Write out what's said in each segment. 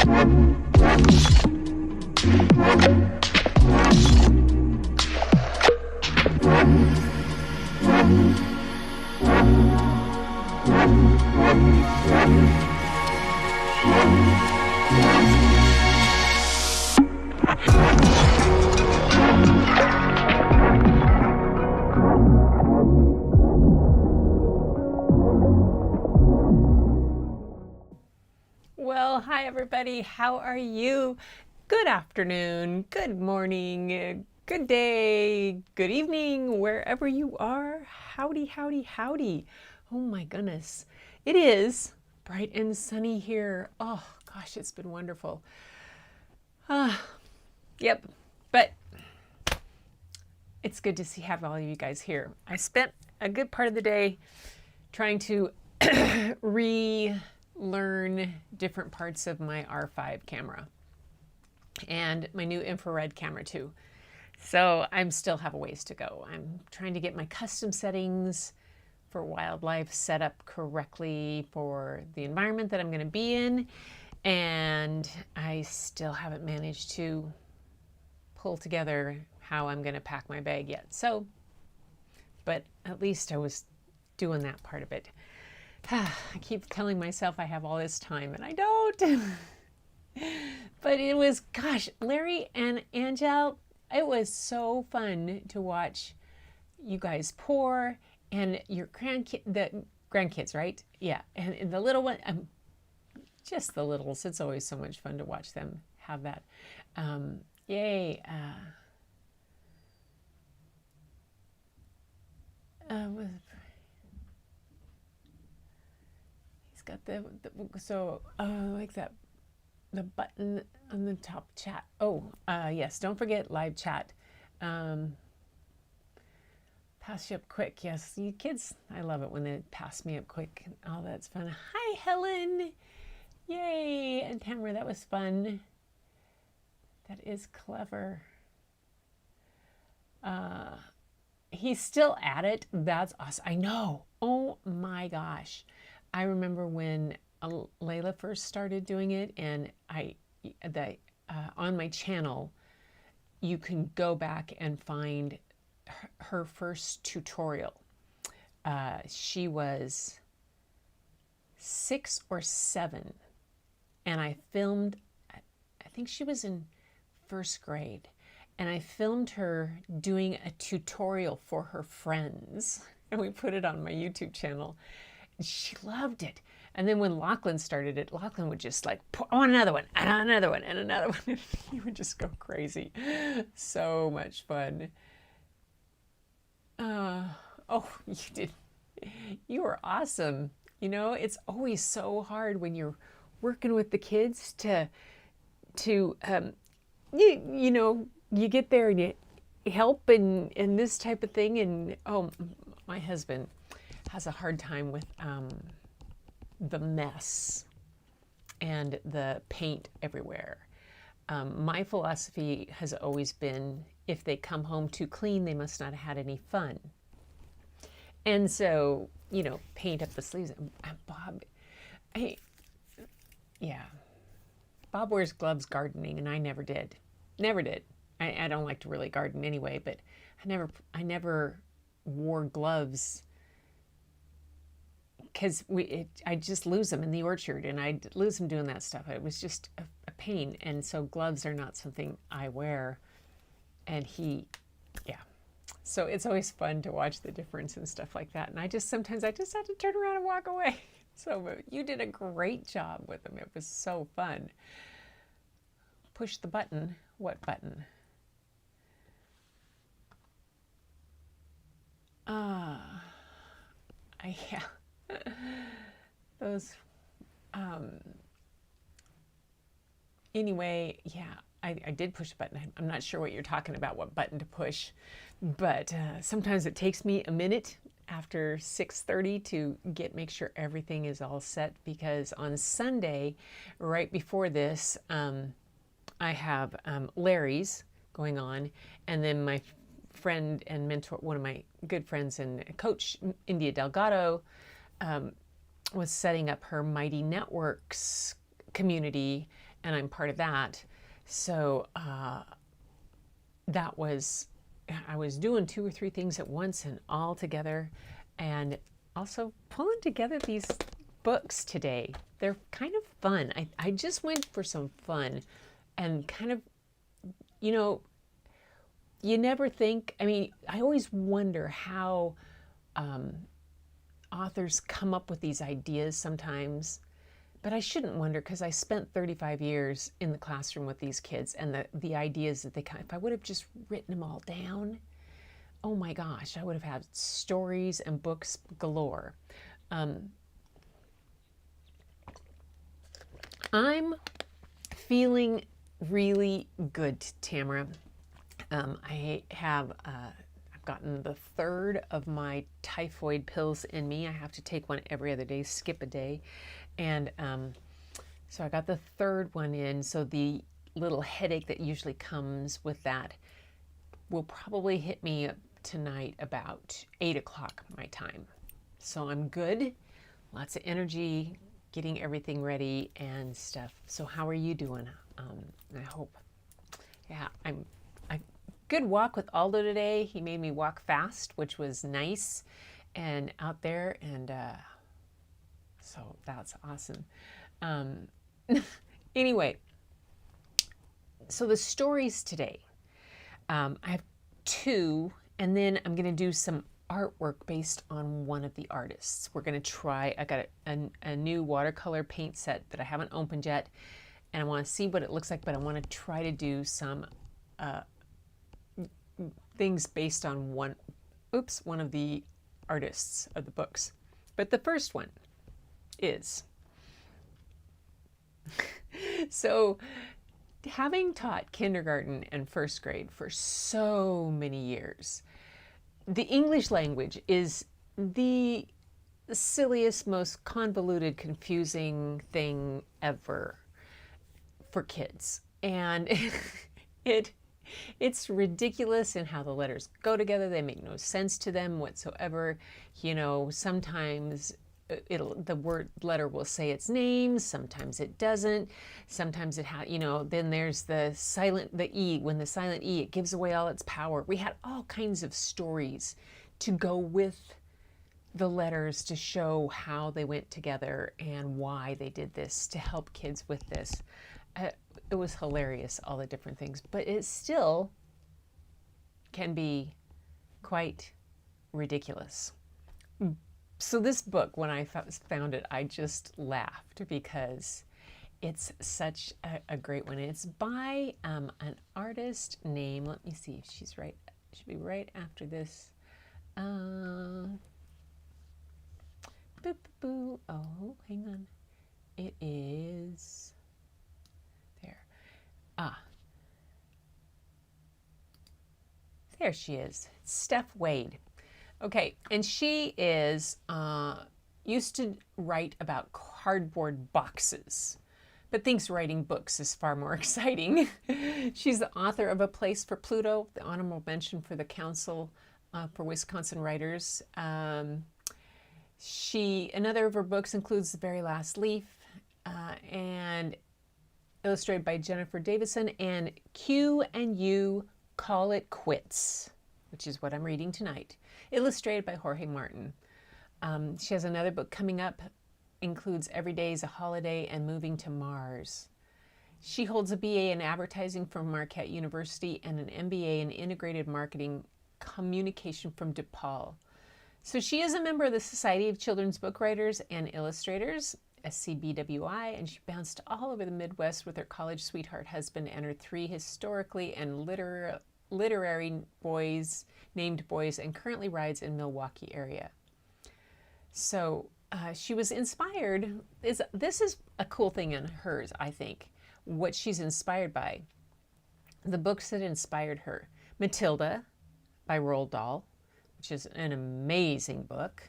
Well, hi everybody, how are you? Good afternoon, good morning, good day, good evening, wherever you are. Howdy, howdy, howdy. Oh my goodness, it is bright and sunny here. Oh gosh, it's been wonderful. Yep, but it's good to have all of you guys here. I spent a good part of the day trying to relearn different parts of my R5 camera and my new infrared camera too. So I still have a ways to go. I'm trying to get my custom settings for wildlife set up correctly for the environment that I'm going to be in, and I still haven't managed to pull together how I'm going to pack my bag yet. So, but at least I was doing that part of it. I keep telling myself I have all this time and I don't. But it was, gosh, Larry and Angel, it was so fun to watch you guys pour, and your grandkids, right? Yeah, and the little one, just the littles. It's always so much fun to watch them have that. Yay. He's got like that, the button on the top chat. Oh, yes, don't forget live chat. Pass you up quick. Yes, you kids, I love it when they pass me up quick. Oh, that's fun. Hi, Helen. Yay. And Tamara, that was fun. That is clever. He's still at it. That's awesome. I know. Oh my gosh. I remember when Layla first started doing it, and on my channel, you can go back and find her first tutorial. She was 6 or 7, and I filmed, I think she was in first grade, and I filmed her doing a tutorial for her friends, and we put it on my YouTube channel. She loved it. And then when Lachlan started it, Lachlan would just like, oh, another one, and another one, and another one. He would just go crazy. So much fun. Oh, you did. You were awesome. You know, it's always so hard when you're working with the kids to you know, you get there and you help and this type of thing. And oh, my husband has a hard time with the mess and the paint everywhere. My philosophy has always been, if they come home too clean, they must not have had any fun. And so, you know, paint up the sleeves. Bob, Bob wears gloves gardening, and I never did. Never did. I don't like to really garden anyway, but I never wore gloves because I just lose them in the orchard, and I lose them doing that stuff. It was just a pain, and so gloves are not something I wear. And so it's always fun to watch the difference and stuff like that. And sometimes I just have to turn around and walk away. So you did a great job with them. It was so fun. Push the button. What button? Those, anyway, yeah, I did push a button. I'm not sure what you're talking about, what button to push, but sometimes it takes me a minute after 6:30 to make sure everything is all set, because on Sunday, right before this, I have Larry's going on, and then my friend and mentor, one of my good friends and coach, India Delgado, was setting up her Mighty Networks community, and I'm part of that. So that was, I was doing 2 or 3 things at once and all together, and also pulling together these books today. They're kind of fun. I just went for some fun and kind of, you know, you never think, I mean, I always wonder how authors come up with these ideas sometimes, but I shouldn't wonder because I spent 35 years in the classroom with these kids, and the ideas that they kind of, if I would have just written them all down, oh my gosh, I would have had stories and books galore. I'm feeling really good, Tamara. I've gotten the 3rd of my typhoid pills in me. I have to take one every other day, skip a day. And so I got the 3rd one in. So the little headache that usually comes with that will probably hit me tonight about 8 o'clock my time. So I'm good, lots of energy, getting everything ready and stuff. So how are you doing? I hope, yeah, good walk with Aldo today. He made me walk fast, which was nice and out there. And so that's awesome. Anyway, so the stories today, I have 2, and then I'm going to do some artwork based on one of the artists. We're going to try, I got a new watercolor paint set that I haven't opened yet, and I want to see what it looks like, but I want to try to do some things based on one of the artists of the books. But the first one is, so having taught kindergarten and 1st grade for so many years, the English language is the silliest, most convoluted, confusing thing ever for kids. And it's ridiculous in how the letters go together. They make no sense to them whatsoever. You know, sometimes the letter will say its name, sometimes it doesn't. Sometimes it then there's the E. When the silent E, it gives away all its power. We had all kinds of stories to go with the letters to show how they went together and why they did this, to help kids with this. It was hilarious, all the different things, but it still can be quite ridiculous. So this book, when I found it, I just laughed because it's such a great one. It's by an artist named, let me see if she's right, it should be right after this. Oh, hang on. It is there. There she is. Stef WAde. Okay, and she is used to write about cardboard boxes, but thinks writing books is far more exciting. She's the author of A Place for Pluto, the honorable mention for the Council for Wisconsin Writers. Another of her books includes The Very Last Leaf, and illustrated by Jennifer Davison, and Q and You Call It Quits, which is what I'm reading tonight, illustrated by Jorge Martin. She has another book coming up, includes Every Day is a Holiday and Moving to Mars. She holds a BA in advertising from Marquette University and an MBA in integrated marketing communication from DePaul. So she is a member of the Society of Children's Book Writers and Illustrators, SCBWI, and she bounced all over the Midwest with her college sweetheart husband and her 3 historically and literary named boys, and currently rides in Milwaukee area. So she was inspired. This is a cool thing in hers, I think, what she's inspired by. The books that inspired her. Matilda by Roald Dahl, which is an amazing book.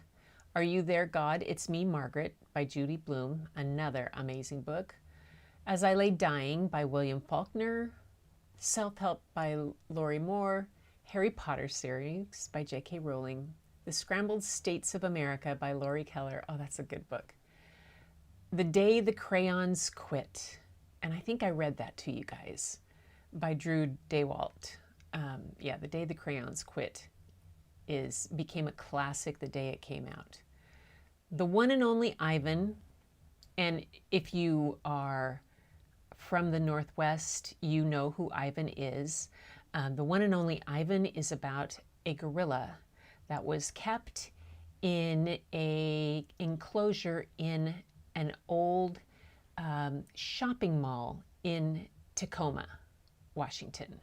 Are You There, God? It's Me, Margaret by Judy Blume, another amazing book. As I Lay Dying by William Faulkner. Self-Help by Lori Moore. Harry Potter series by J.K. Rowling. The Scrambled States of America by Laurie Keller. Oh, that's a good book. The Day the Crayons Quit and I think I read that to you guys, by Drew DeWalt. Yeah, The Day the Crayons Quit became a classic the day it came out. The one and only Ivan, and if you are from the Northwest, you know who Ivan is. The one and only Ivan is about a gorilla that was kept in a enclosure in an old shopping mall in Tacoma, Washington,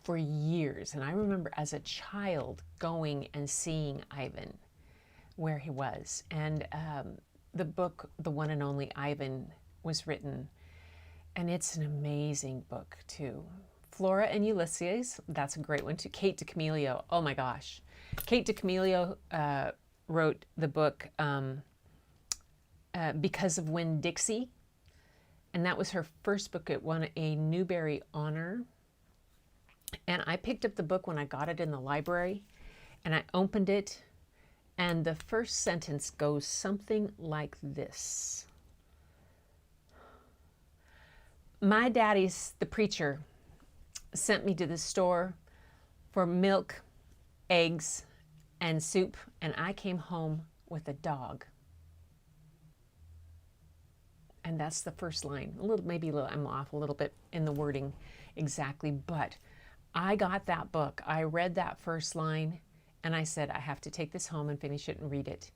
for years. And I remember as a child going and seeing Ivan where he was. And the book, The One and Only Ivan, was written, and it's an amazing book too. Flora and Ulysses, that's a great one too. Kate Dicamillo, oh my gosh. Kate Dicamillo wrote the book Because of Winn-Dixie, and that was her first book. It won a Newbery Honor. And I picked up the book when I got it in the library, and I opened it, and the first sentence goes something like this. My daddy's, the preacher, sent me to the store for milk, eggs, and soup, and I came home with a dog. And that's the first line. I'm off a little bit in the wording exactly, but I got that book. I read that first line, and I said, I have to take this home and finish it and read it.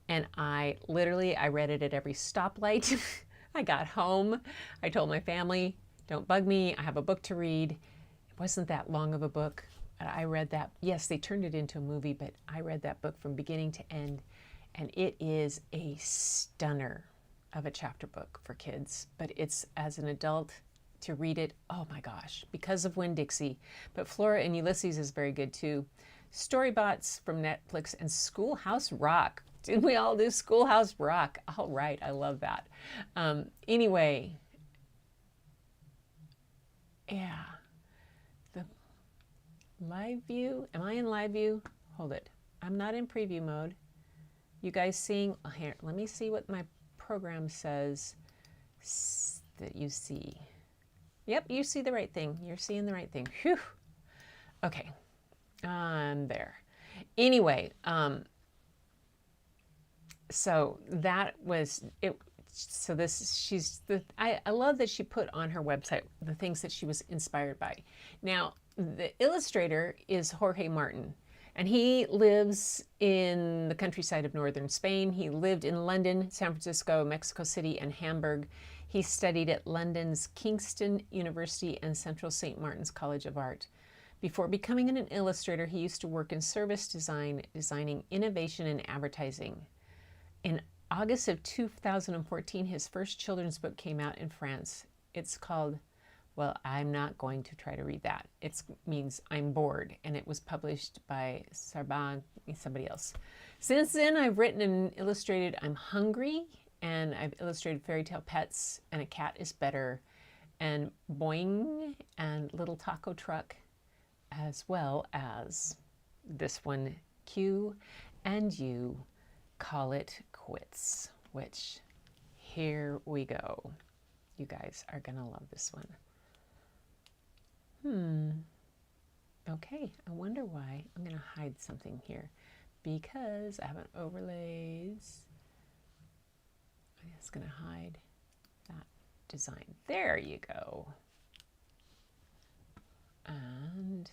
And I read it at every stoplight. I got home. I told my family, don't bug me. I have a book to read. It wasn't that long of a book. I read that. Yes, they turned it into a movie, but I read that book from beginning to end. And it is a stunner of a chapter book for kids. But it's, as an adult, to read it, oh my gosh, Because of Winn-Dixie. But Flora and Ulysses is very good too. Storybots from Netflix and Schoolhouse Rock. Didn't we all do Schoolhouse Rock? All right, I love that. Anyway, yeah. The live view, am I in live view? Hold it. I'm not in preview mode. You guys seeing, oh, here, let me see what my program says that you see. Yep, you see the right thing. You're seeing the right thing. Whew. Okay, I'm there. Anyway, so that was it. So I love that she put on her website the things that she was inspired by. Now, the illustrator is Jorge Martin, and he lives in the countryside of northern Spain. He lived in London, San Francisco, Mexico City, and Hamburg. He studied at London's Kingston University and Central St. Martin's College of Art. Before becoming an illustrator, he used to work in service design, designing innovation and advertising. In August of 2014, his first children's book came out in France. It's called, well, I'm not going to try to read that. It means I'm bored, and it was published by Sarban, somebody else. Since then, I've written and illustrated I'm Hungry, and I've illustrated Fairy Tale Pets, and A Cat is Better, and Boing, and Little Taco Truck, as well as this one, Q and You Call It Quits, which, here we go. You guys are gonna love this one. Okay, I wonder why. I'm gonna hide something here because I have an overlays. I'm just gonna hide that design. There you go. And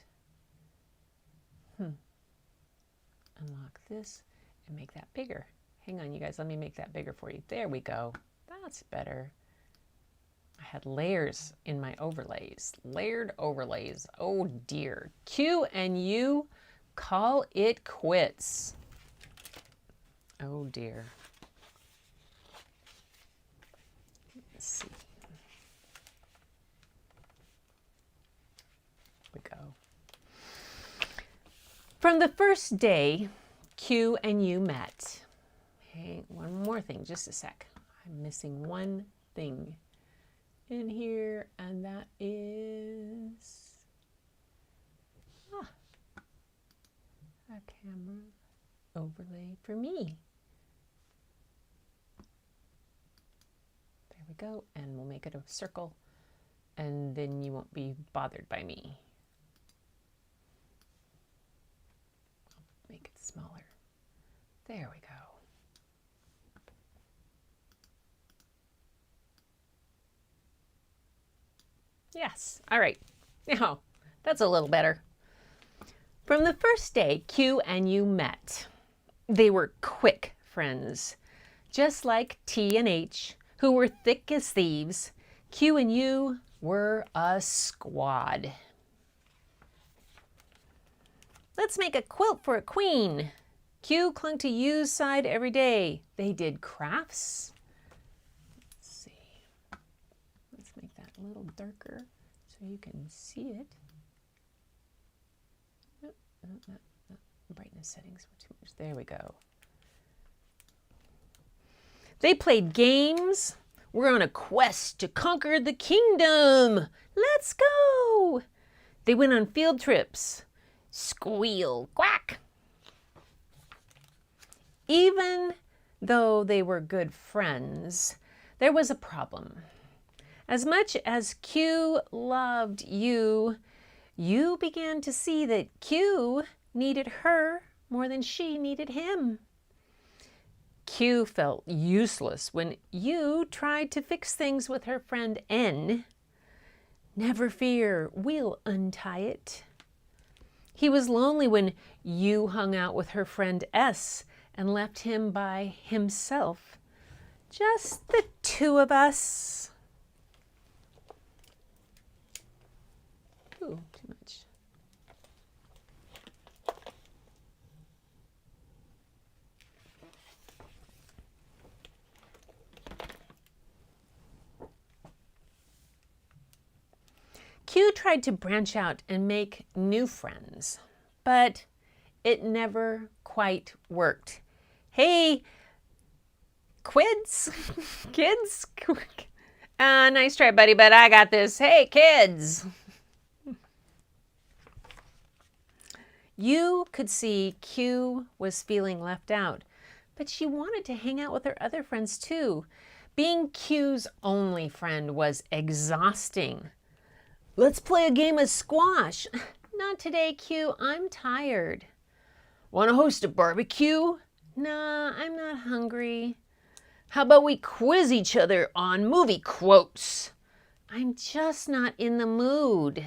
unlock this and make that bigger. Hang on, you guys, let me make that bigger for you. There we go. That's better. I had layers in my overlays. Layered overlays. Oh dear. Q and You Call It Quits. Oh dear. Let's see. Here we go. From the first day Q and You met. Hey, one more thing, just a sec. I'm missing one thing in here, and that is a camera overlay for me. There we go, and we'll make it a circle and then you won't be bothered by me. I'll make it smaller. There we go. Yes, all right. Now, that's a little better. From the first day Q and U met, they were quick friends. Just like T and H, who were thick as thieves, Q and U were a squad. Let's make a quilt for a queen. Q clung to U's side every day. They did crafts. Let's see. Let's make that a little darker so you can see it. Brightness settings were too much. There we go. They played games. We're on a quest to conquer the kingdom. Let's go. They went on field trips. Squeal, quack. Even though they were good friends, there was a problem. As much as Q loved U, U began to see that Q needed her more than she needed him. Q felt useless when U tried to fix things with her friend N. Never fear, we'll untie it. He was lonely when U hung out with her friend S and left him by himself. Just the two of us. Ooh, too much. Q tried to branch out and make new friends, but it never quite worked. Hey, kids, nice try, buddy, but I got this. Hey, kids. You could see Q was feeling left out, but she wanted to hang out with her other friends too. Being Q's only friend was exhausting. Let's play a game of squash. Not today, Q. I'm tired. Want to host a barbecue? Nah, I'm not hungry. How about we quiz each other on movie quotes? I'm just not in the mood.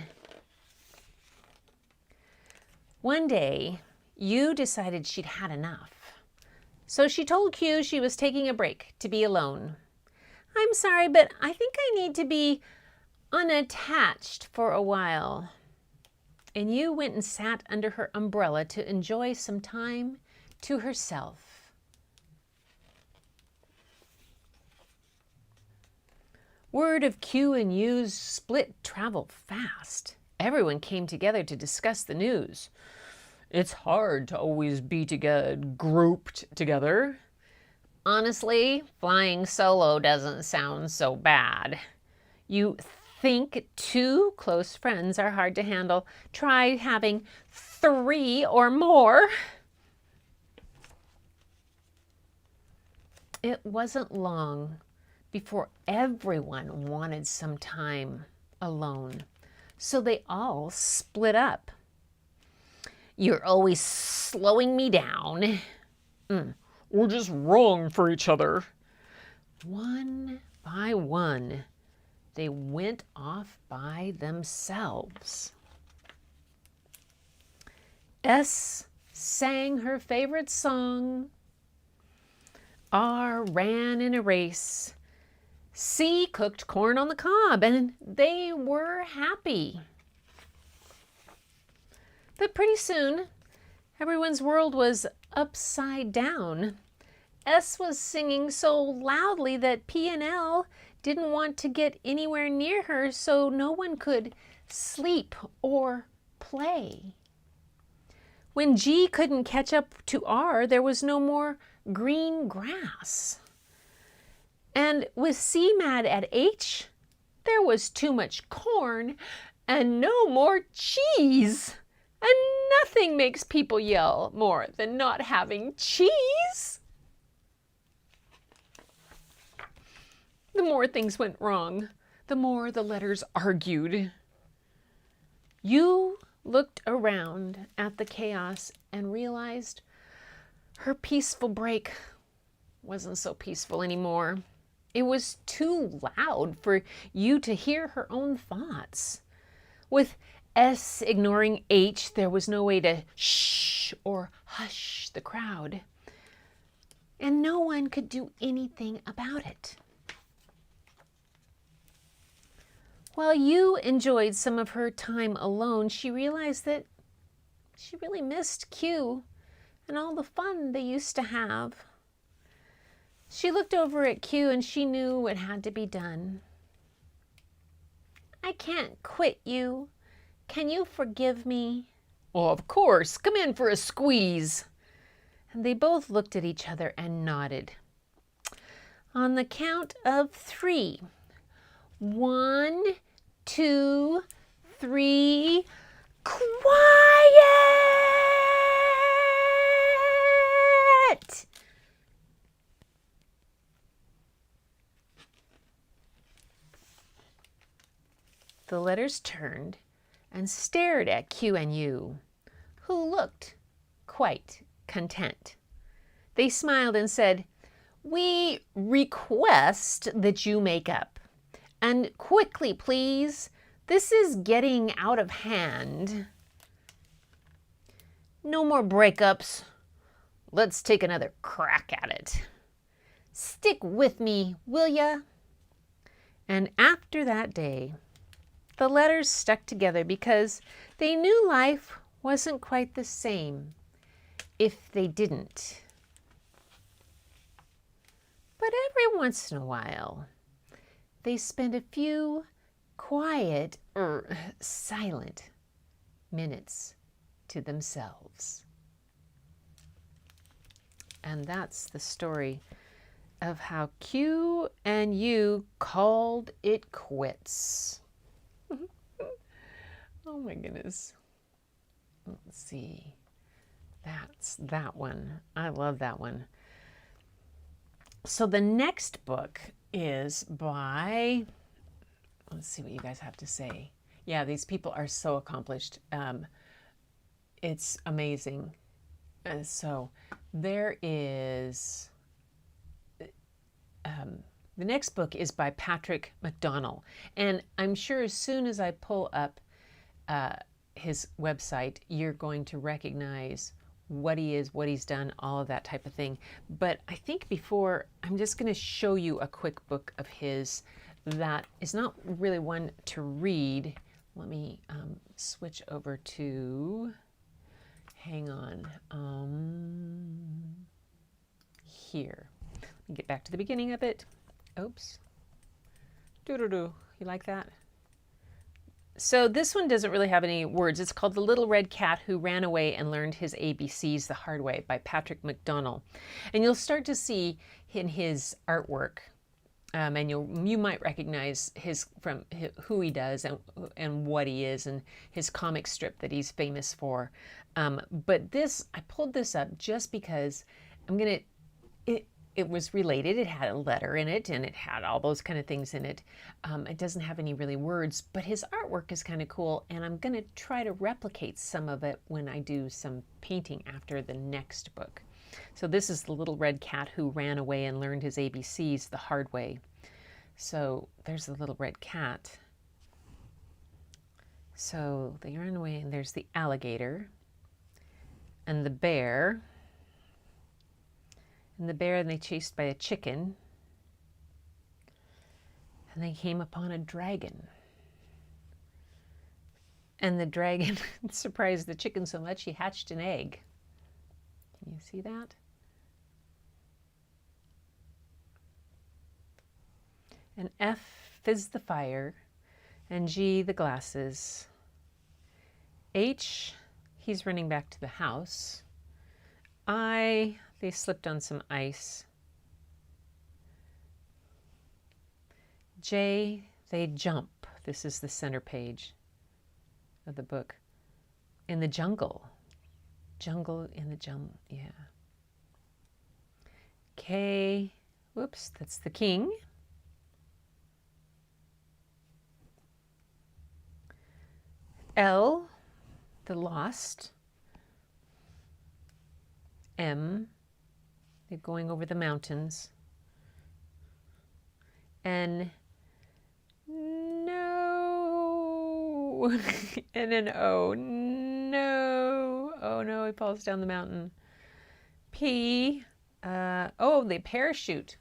One day, U decided she'd had enough. So she told Q she was taking a break to be alone. I'm sorry, but I think I need to be unattached for a while. And U went and sat under her umbrella to enjoy some time to herself. Word of Q and U's split traveled fast. Everyone came together to discuss the news. It's hard to always be grouped together. Honestly, flying solo doesn't sound so bad. You think two close friends are hard to handle. Try having 3 or more. It wasn't long before everyone wanted some time alone, so they all split up. You're always slowing me down. We're just wrong for each other. One by one, they went off by themselves. S sang her favorite song. R ran in a race. C cooked corn on the cob, and they were happy. But pretty soon, everyone's world was upside down. S was singing so loudly that P and L didn't want to get anywhere near her, so no one could sleep or play. When G couldn't catch up to R, there was no more green grass. And with C mad at H, there was too much corn and no more cheese. And nothing makes people yell more than not having cheese. The more things went wrong, the more the letters argued. U looked around at the chaos and realized her peaceful break wasn't so peaceful anymore. It was too loud for U to hear her own thoughts. With S ignoring H, there was no way to shh or hush the crowd. And no one could do anything about it. While U enjoyed some of her time alone, she realized that she really missed Q and all the fun they used to have. She looked over at Q and she knew what had to be done. I can't quit you. Can you forgive me? Oh, of course. Come in for a squeeze. And they both looked at each other and nodded. On the count of 3. 1, 2, 3. Quiet! The letters turned and stared at Q and U, who looked quite content. They smiled and said, "We request that you make up. And quickly, please. This is getting out of hand. No more breakups. Let's take another crack at it. Stick with me, will ya?" And after that day, the letters stuck together because they knew life wasn't quite the same if they didn't. But every once in a while, they spent a few quiet or silent minutes to themselves. And that's the story of how Q and U called it quits. Oh my goodness. Let's see. That's that one. I love that one. So the next book is by, let's see what you guys have to say. Yeah, these people are so accomplished. It's amazing. So there is, the next book is by Patrick McDonnell. And I'm sure as soon as I pull up his website, you're going to recognize what he is, what he's done, all of that type of thing. But I think before, I'm just going to show you a quick book of his that is not really one to read. Let me switch over to, hang on, here. Let me get back to the beginning of it. Oops. Doo-doo-doo. You like that? So this one doesn't really have any words. It's called The Little Red Cat Who Ran Away and Learned His ABCs the Hard Way by Patrick McDonnell. And you'll start to see in his artwork, and you might recognize who he does and what he is and his comic strip that he's famous for. But this, I pulled this up just because it was related. It had a letter in it and it had all those kind of things in it. It doesn't have any really words, but his artwork is kind of cool. And I'm going to try to replicate some of it when I do some painting after the next book. So this is The Little Red Cat Who Ran Away and Learned His ABCs the Hard Way. So there's the little red cat. So they ran away and there's the alligator and the bear. And the bear, and they chased by a chicken. And they came upon a dragon. And the dragon surprised the chicken so much he hatched an egg. Can you see that? And F is the fire, and G the glasses. H, he's running back to the house. I, they slipped on some ice. J, they jump. This is the center page of the book. In the jungle. Jungle in the jungle, yeah. K, whoops, that's the king. L, the lost. M, they're going over the mountains. N, no. And an O, no. Oh no, he falls down the mountain. P, oh, the parachute.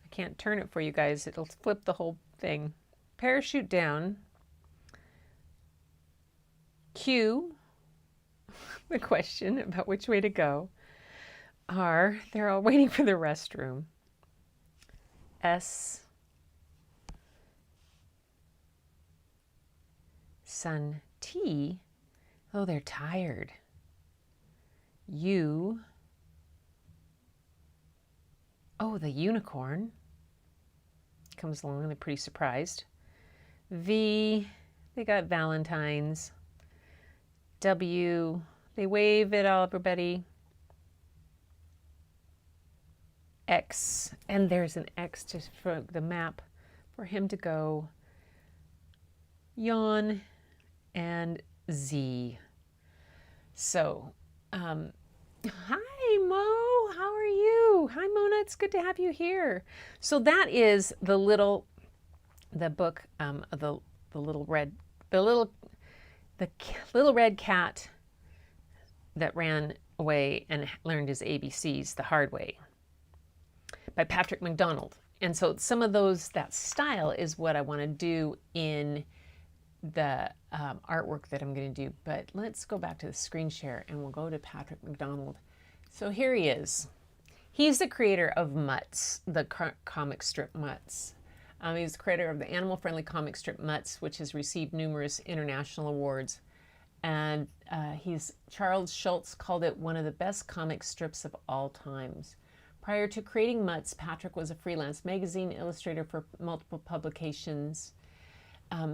I can't turn it for you guys. It'll flip the whole thing. Parachute down. Q, the question about which way to go. R, they're all waiting for the restroom. S, sun. T, oh, they're tired. U, oh, the unicorn comes along. They're pretty surprised. V, they got Valentine's. W, they wave at all everybody. X, and there's an X just for the map for him to go. Yawn, and Z. So, hi Mo, how are you? Hi Mona, it's good to have you here. So that is the book, the little red cat that ran away and learned his ABCs the hard way, by Patrick McDonnell. And so some of that style is what I want to do in the artwork that I'm going to do. But let's go back to the screen share and we'll go to Patrick McDonnell. So here he is. He's the creator of Mutts, the comic strip Mutts. He's the creator of the animal-friendly comic strip Mutts, which has received numerous international awards. And Charles Schulz called it one of the best comic strips of all times. Prior to creating Mutts, Patrick was a freelance magazine illustrator for multiple publications.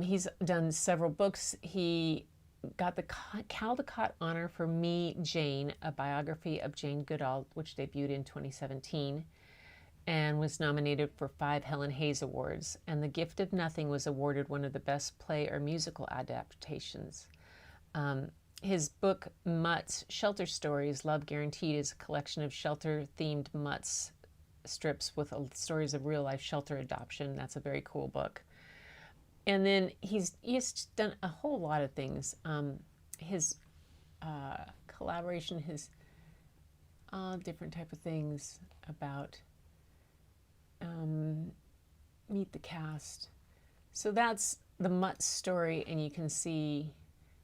He's done several books. He got the Caldecott honor for Me, Jane, a biography of Jane Goodall, which debuted in 2017, and was nominated for 5 Helen Hayes Awards. And The Gift of Nothing was awarded one of the best play or musical adaptations. His book, Mutts, Shelter Stories, Love Guaranteed, is a collection of shelter-themed Mutts strips with stories of real-life shelter adoption. That's a very cool book. And then he's done a whole lot of things. His collaboration, his different type of things about Meet the Cast. So that's the Mutts story, and you can see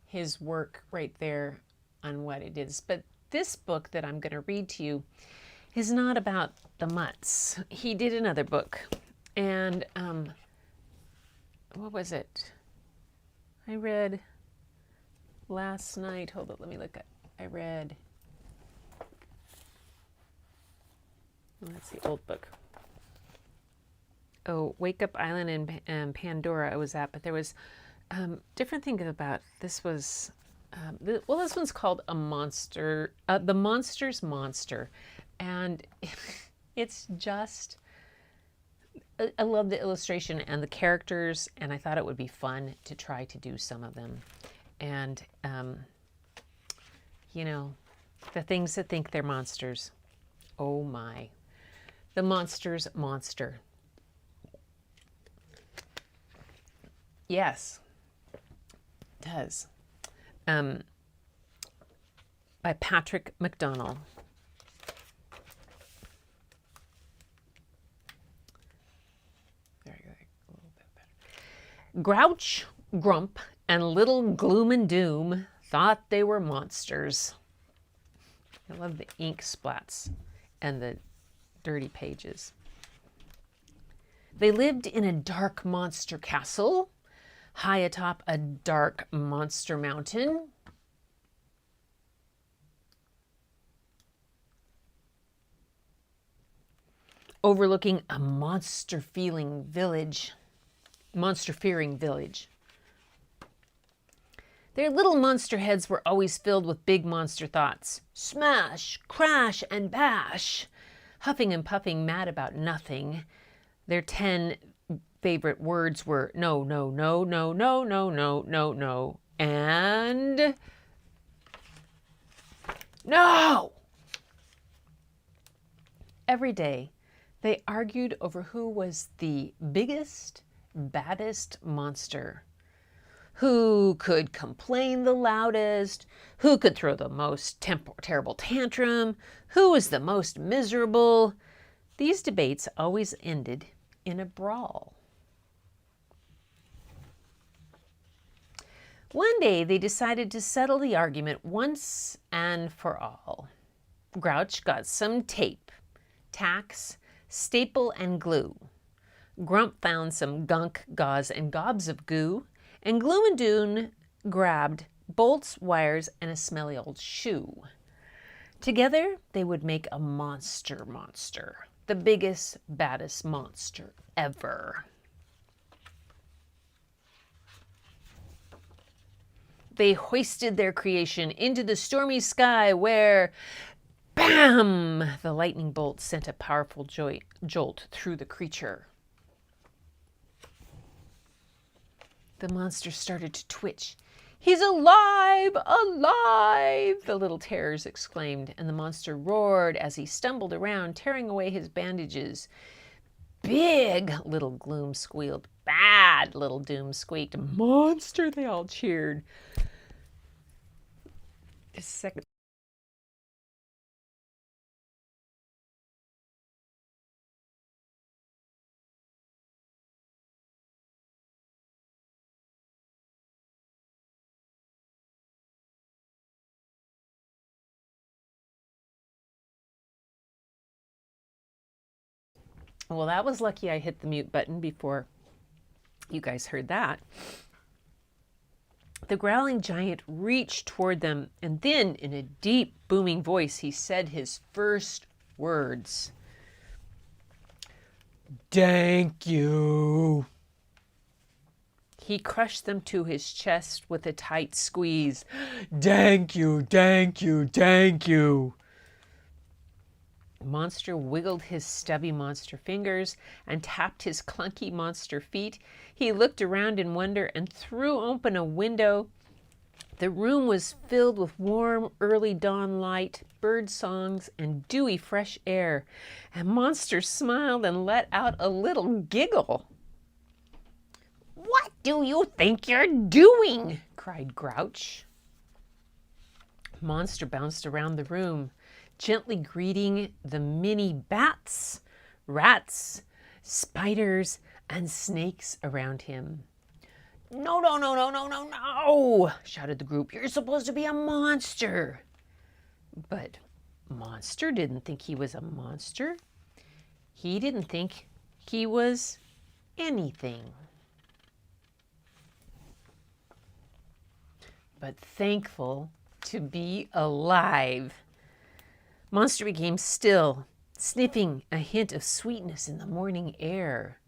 his work right there on what it is. But this book that I'm going to read to you is not about the Mutts. He did another book, and what was it? I read last night. Hold on, let me look at. I read. That's the old book. Oh, Wake Up Island and Pandora I was at, but there was different things about. This was, well, this one's called A Monster, The Monster's Monster. And it's just, I love the illustration and the characters, and I thought it would be fun to try to do some of them. And, you know, the things that think they're monsters. Oh my. The Monster's Monster. Yes, it does. By Patrick McDonnell. There you go, a little bit better. Grouch, Grump, and Little Gloom and Doom thought they were monsters. I love the ink splats and the dirty pages. They lived in a dark monster castle, high atop a dark monster mountain. Overlooking a monster-fearing village. Their little monster heads were always filled with big monster thoughts. Smash, crash, and bash. Huffing and puffing, mad about nothing. Their 10 favorite words were no, no, no, no, no, no, no, no, no, And no! Every day, they argued over who was the biggest, baddest monster. Who could complain the loudest? Who could throw the most terrible tantrum? Who was the most miserable? These debates always ended in a brawl. One day, they decided to settle the argument once and for all. Grouch got some tape, tacks, staple, and glue. Grump found some gunk, gauze, and gobs of goo, and Gloom and Doom grabbed bolts, wires, and a smelly old shoe. Together, they would make a monster, the biggest, baddest monster ever. They hoisted their creation into the stormy sky where, bam! The lightning bolt sent a powerful jolt through the creature. The monster started to twitch. "He's alive! Alive!" the little terrors exclaimed, and the monster roared as he stumbled around, tearing away his bandages. "Big!" little Gloom squealed. "Bad!" little Doom squeaked. "Monster!" they all cheered. Just a second. Well, that was lucky I hit the mute button before you guys heard that. The growling giant reached toward them, and then, in a deep, booming voice, he said his first words. "Thank you." He crushed them to his chest with a tight squeeze. "Thank you, thank you, thank you." The monster wiggled his stubby monster fingers and tapped his clunky monster feet. He looked around in wonder and threw open a window. The room was filled with warm, early dawn light, bird songs, and dewy, fresh air. And Monster smiled and let out a little giggle. "What do you think you're doing?" cried Grouch. Monster bounced around the room, gently greeting the many bats, rats, spiders, and snakes around him. "No, no, no, no, no, no, no!" shouted the group. "You're supposed to be a monster." But Monster didn't think he was a monster. He didn't think he was anything. But thankful to be alive. Monster became still, sniffing a hint of sweetness in the morning air.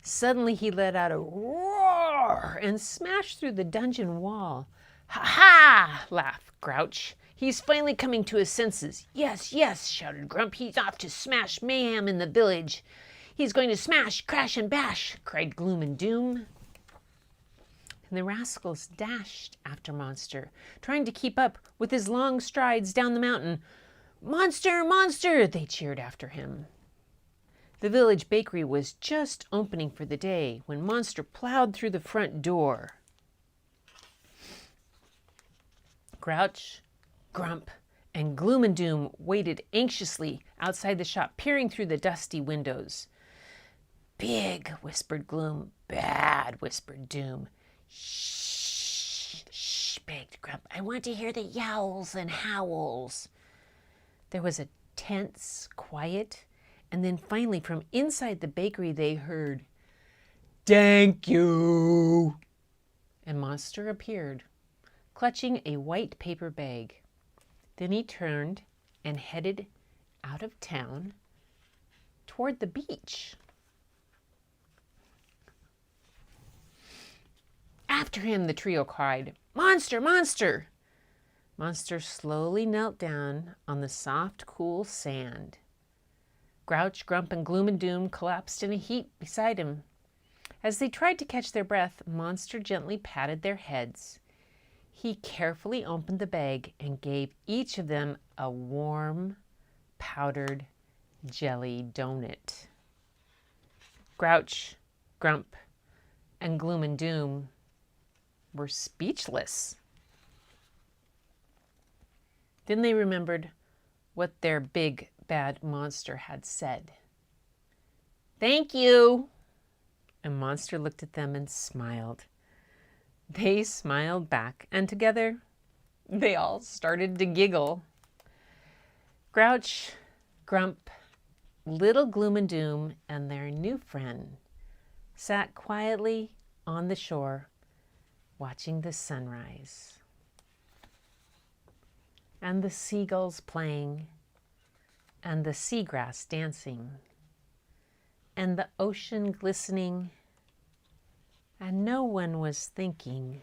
Suddenly he let out a roar and smashed through the dungeon wall. "Ha ha!" laughed Grouch. "He's finally coming to his senses." "Yes, yes," shouted Grump. "He's off to smash mayhem in the village." "He's going to smash, crash, and bash," cried Gloom and Doom. And the rascals dashed after Monster, trying to keep up with his long strides down the mountain. "Monster, Monster!" they cheered after him. The village bakery was just opening for the day when Monster plowed through the front door. Grouch, Grump, and Gloom and Doom waited anxiously outside the shop, peering through the dusty windows. "Big," whispered Gloom. "Bad," whispered Doom. "Shh, shh," begged Grump. "I want to hear the yowls and howls." There was a tense quiet, and then finally from inside the bakery they heard, "Thank you." And Monster appeared, clutching a white paper bag. Then he turned and headed out of town toward the beach. "After him," the trio cried. "Monster, Monster!" Monster slowly knelt down on the soft, cool sand. Grouch, Grump, and Gloom and Doom collapsed in a heap beside him. As they tried to catch their breath, Monster gently patted their heads. He carefully opened the bag and gave each of them a warm, powdered jelly donut. Grouch, Grump, and Gloom and Doom were speechless. Then they remembered what their big, bad monster had said. "Thank you." And Monster looked at them and smiled. They smiled back, and together they all started to giggle. Grouch, Grump, Little Gloom and Doom, and their new friend sat quietly on the shore watching the sunrise and the seagulls playing and the seagrass dancing and the ocean glistening, and no one was thinking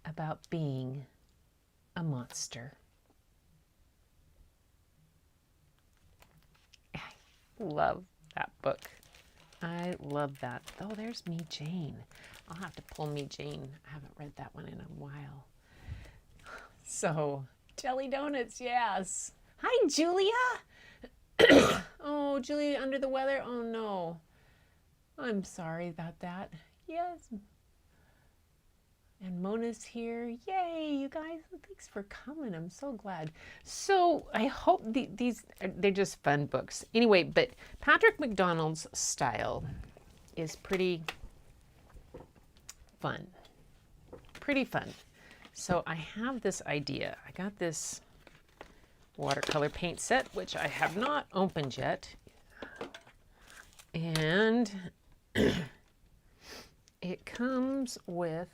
about being a monster. I love that book. I love that. Oh, there's Me Jane. I'll have to pull Me Jane. I haven't read that one in a while. So, jelly donuts, yes. Hi, Julia. Oh, Julia, under the weather? Oh, no. I'm sorry about that. Yes. And Mona's here. Yay, you guys. Thanks for coming. I'm so glad. So I hope they're just fun books. Anyway, but Patrick McDonnell's style is pretty fun. Pretty fun. So I have this idea. I got this watercolor paint set, which I have not opened yet. And it comes with,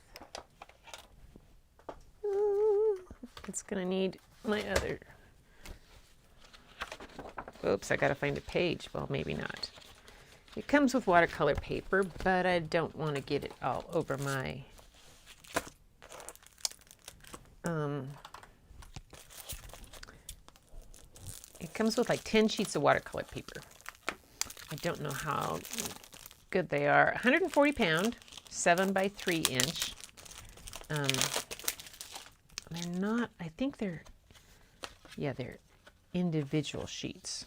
it's gonna need my other, oops, I gotta find a page. Well, maybe not. It comes with watercolor paper, but I don't want to get it all over my it comes with like 10 sheets of watercolor paper. I don't know how good they are. 140 pound, 7 by 3 inch. They're not, I think they're individual sheets.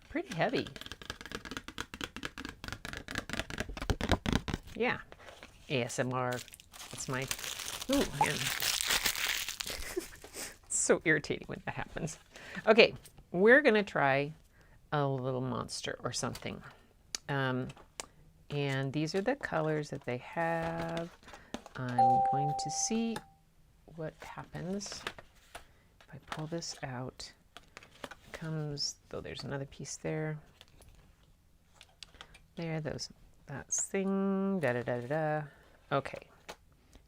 Pretty heavy. Yeah. ASMR. That's my, ooh, man. It's so irritating when that happens. Okay, we're gonna try a little monster or something. And these are the colors that they have. I'm going to see what happens if I pull this out. Comes, though there's another piece there. There, that's thing, da da da da da. Okay.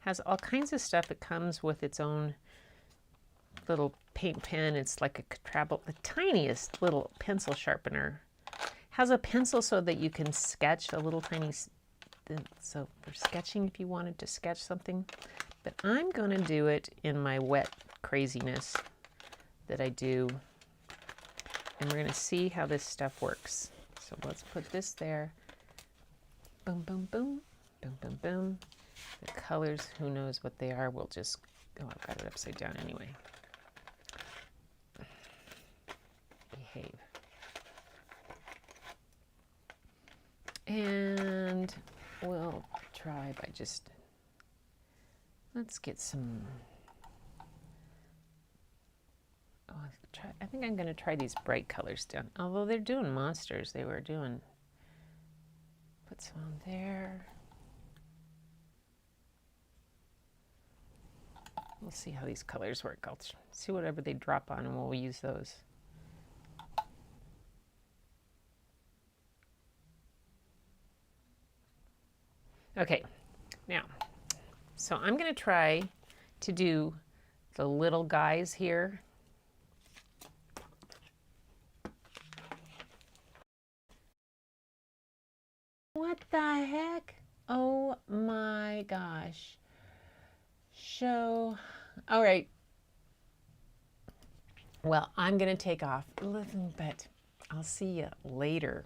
Has all kinds of stuff. It comes with its own little paint pen. It's like the tiniest little pencil sharpener. Has a pencil so that you can sketch a little tiny, so for sketching if you wanted to sketch something. But I'm going to do it in my wet craziness that I do. And we're going to see how this stuff works. So let's put this there. Boom, boom, boom, boom, boom, boom. The colors, who knows what they are, we'll just, oh, I've got it upside down anyway. Behave. And we'll try by just, let's get some, oh, I think I'm going to try these bright colors down. Although they're doing monsters, they were doing, put some on there. We'll see how these colors work. I'll see whatever they drop on and we'll use those. Okay, now, so I'm going to try to do the little guys here. What the heck? Oh my gosh. All right. Well, I'm going to take off, but I'll see you later.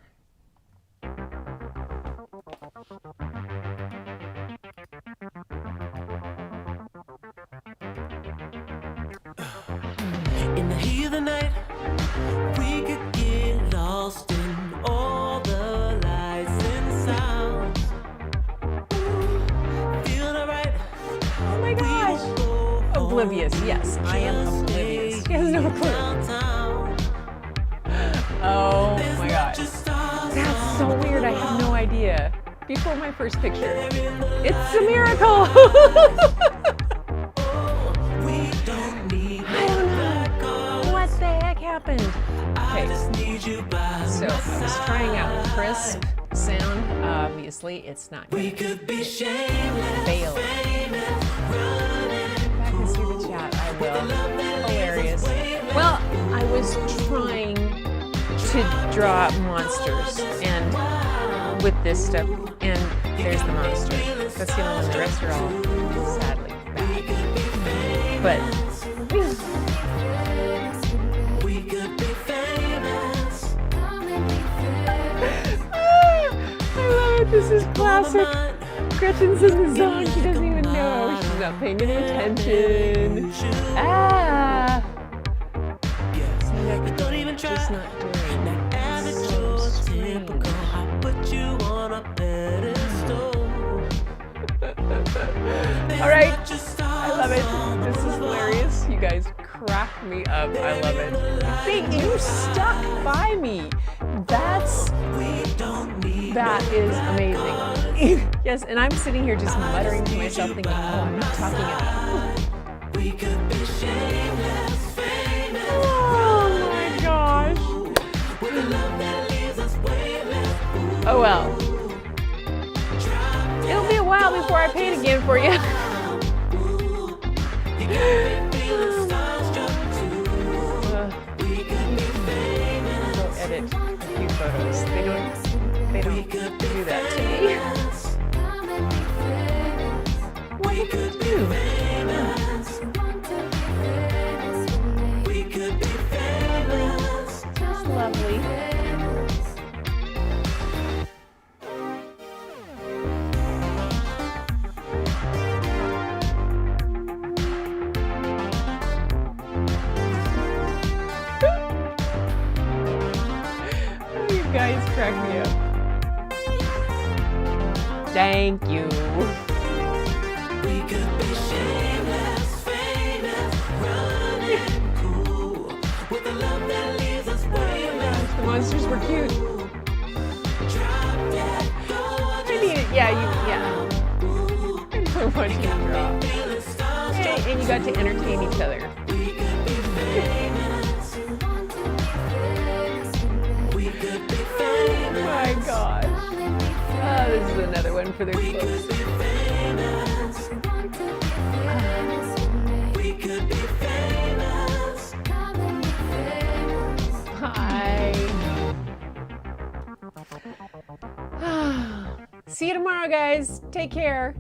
oblivious. Yes, I am oblivious. She has no clue. Oh my gosh. That's so weird. I have no idea. Before my first picture. It's a miracle. I don't know. What the heck happened? Okay. So I was trying out crisp sound. Obviously, it's not good. Fail. Back and see the chat. I will. Hilarious. Well, I was trying to draw monsters and with this stuff, and there's the monster. That's the only one. The rest are all sadly bad. But we could be famous. I love it. This is classic. Gretchen's in the zone. She doesn't even know. She's not paying any attention. Ah. Don't even try. Just not doing it. So strange. All right, I love it. This is hilarious. You guys crack me up. I love it. You stuck by me. That is amazing. Yes, and I'm sitting here just muttering to myself, thinking, "Oh, I'm not talking enough." We could be shameless, famous. Oh my gosh. Oh well. It'll be a while before I paint again for you. Go edit a few photos. They don't do that to me. What did you do? That's lovely. Guys, crack me up. Thank you. We could be shameless, famous, running cool with the love that leaves us weightless. The monsters were cute. Maybe, yeah. And so much to draw. Hey, and you got to entertain each other. Oh my gosh. Oh, this is another one for their clothes. Hi. See you tomorrow, guys. Take care.